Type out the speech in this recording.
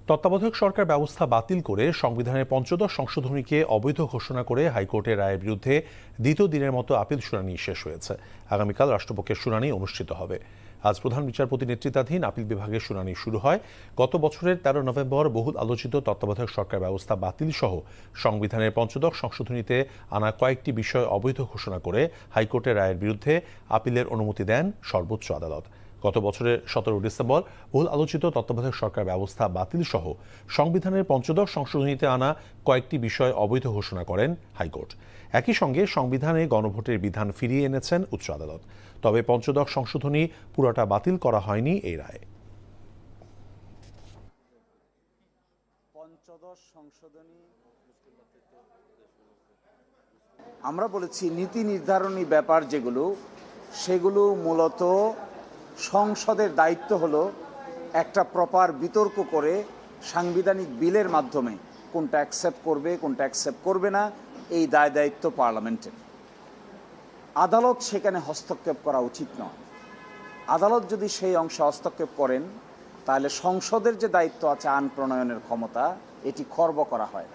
তত্ত্বাবধায়ক সরকার ব্যবস্থা বাতিল করে সংবিধানের পঞ্চদশ সংশোধনীকে অবৈধ ঘোষণা করে হাইকোর্টের রায়ের বিরুদ্ধে দ্বিতীয় দিনের মতো আপিল শুনানি শেষ হয়েছে। আগামীকাল রাষ্ট্রপক্ষের শুনানি অনুষ্ঠিত হবে। আজ প্রধান বিচারপতি নেতৃত্বাধীন আপিল বিভাগের শুনানি শুরু হয়। গত বছরের 13 নভেম্বর বহুল আলোচিত তত্ত্বাবধায়ক সরকার ব্যবস্থা বাতিল সহ সংবিধানের পঞ্চদশ সংশোধনীতে আনা কয়েকটি বিষয় অবৈধ ঘোষণা করে হাইকোর্টের রায়ের বিরুদ্ধে আপিলের অনুমতি দেন সর্বোচ্চ আদালত। গত বছরের 17 ডিসেম্বর বহুল আলোচিত তত্ত্বাবধায়ক সরকার ব্যবস্থা বাতিল সহ সংবিধানের পঞ্চদশ সংশোধনীতে আনা কয়েকটি বিষয় অবৈধ ঘোষণা করেন হাইকোর্ট। একই সঙ্গে সংবিধানে গণভোটের বিধান ফিরিয়ে এনেছেন উচ্চ আদালত। তবে পঞ্চদশ সংশোধনী পুরোটা বাতিল করা হয়নি এই রায়ে। পঞ্চদশ সংশোধনী আমরা বলেছি নীতি নির্ধারণী ব্যাপার যেগুলো, সেগুলো মূলত সংসদের দায়িত্ব হলো একটা প্রপার বিতর্ক করে সাংবিধানিক বিলের মাধ্যমে কোনটা অ্যাকসেপ্ট করবে কোনটা অ্যাকসেপ্ট করবে না, এই দায় দায়িত্ব পার্লামেন্টের। আদালত সেখানে হস্তক্ষেপ করা উচিত নয়। আদালত যদি সেই অংশে হস্তক্ষেপ করেন তাহলে সংসদের যে দায়িত্ব আছে আইন প্রণয়নের ক্ষমতা, এটি খর্ব করা হয়।